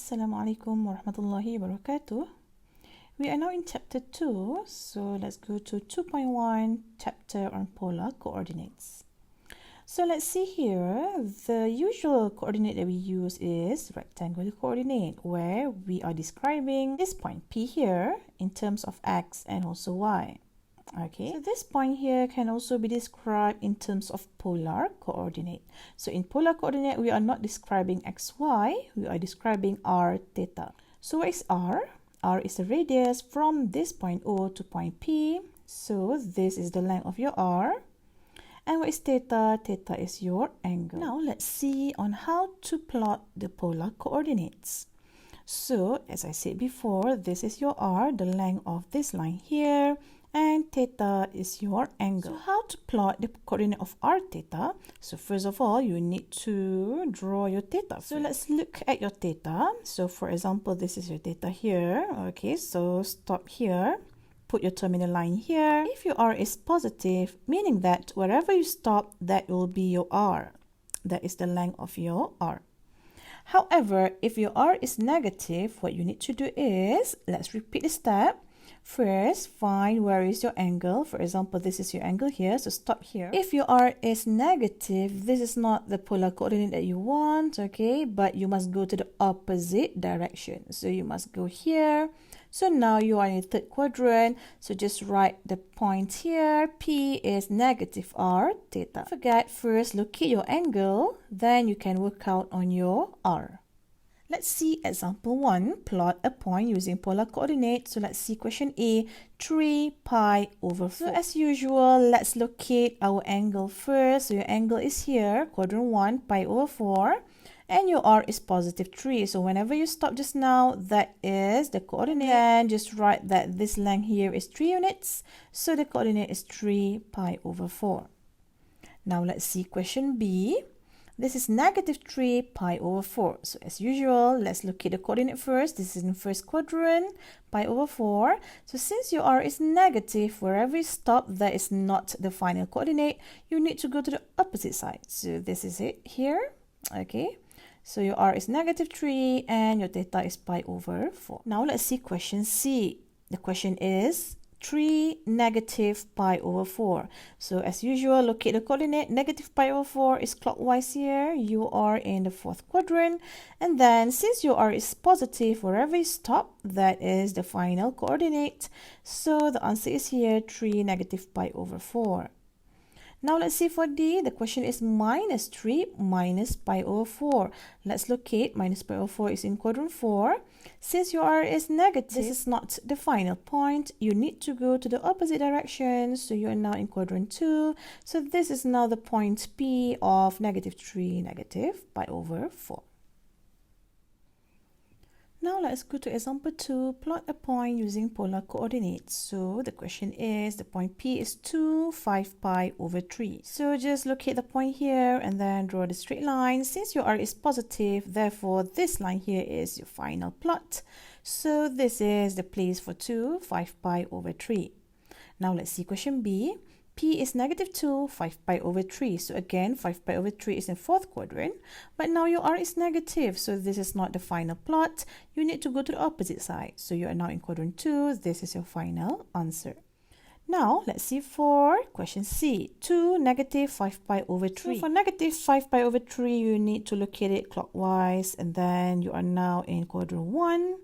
Assalamu alaikum warahmatullahi wabarakatuh. We are now in chapter 2, so let's go to 2.1, chapter on polar coordinates. So let's see here, the usual coordinate that we use is rectangular coordinate, where we are describing this point P here in terms of x and also y. Okay, so this point here can also be described in terms of polar coordinate. So in polar coordinate, we are not describing xy, we are describing r theta. So what is r? R is the radius from this point O to point P. So this is the length of your r. And what is theta? Theta is your angle. Now let's see on how to plot the polar coordinates. So as I said before, this is your r, the length of this line here, and theta is your angle. So how to plot the coordinate of r theta? So first of all, you need to draw your theta. So let's look at your theta. So for example, this is your theta here. Okay, so stop here. Put your terminal line here. If your r is positive, meaning that wherever you stop, that will be your r. That is the length of your r. However, if your r is negative, what you need to do is, let's repeat the step. First, find where is your angle. For example, this is your angle here, so stop here. If your r is negative, this is not the polar coordinate that you want, okay? But you must go to the opposite direction. So you must go here. So now you are in the third quadrant. So just write the point here. P is negative r theta. Don't forget, first locate your angle, then you can work out on your r. Let's see example 1, plot a point using polar coordinates. So let's see question A, 3 pi over 4. So as usual, let's locate our angle first. So your angle is here, quadrant 1, pi over 4. And your r is positive 3. So whenever you stop just now, that is the coordinate. And just write that this length here is 3 units. So the coordinate is 3 pi over 4. Now let's see question B. This is negative 3 pi over 4. So as usual, let's locate the coordinate first. This is in first quadrant, pi over 4. So since your r is negative, wherever you stop, that is not the final coordinate. You need to go to the opposite side. So this is it here. Okay. So your r is negative 3 and your theta is pi over 4. Now let's see question C. The question is 3 negative pi over 4. So as usual, locate the coordinate. Negative pi over 4 is clockwise here. You are in the fourth quadrant. And then since your r is positive, wherever you stop, that is the final coordinate. So the answer is here, 3 negative pi over 4. Now let's see for D. The question is minus 3 minus pi over 4. Let's locate. Minus pi over 4 is in quadrant 4. Since your r is negative, this is not the final point. You need to go to the opposite direction. So you are now in quadrant 2. So this is now the point P of negative 3 negative pi over 4. Now let's go to example 2, plot a point using polar coordinates. So the question is, the point P is 2, 5 pi over 3. So just locate the point here and then draw the straight line. Since your r is positive, therefore this line here is your final plot. So this is the place for 2, 5 pi over 3. Now let's see question B. P is negative 2, 5 pi over 3. So again, 5 pi over 3 is in fourth quadrant. But now your r is negative. So this is not the final plot. You need to go to the opposite side. So you are now in quadrant 2. This is your final answer. Now, let's see for question C. 2 negative 5 pi over 3. So for negative 5 pi over 3, you need to locate it clockwise. And then you are now in quadrant 1.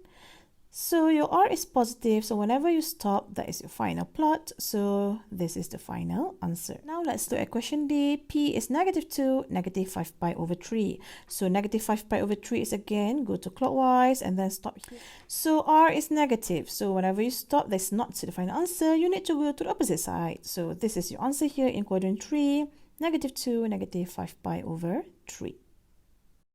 So your r is positive, so whenever you stop, that is your final plot. So this is the final answer. Now let's look at question D. P is negative 2, negative 5 pi over 3. So negative 5 pi over 3 is again, go to clockwise and then stop here. So r is negative, so whenever you stop, that's not the final answer. You need to go to the opposite side. So this is your answer here in quadrant 3, negative 2, negative 5 pi over 3.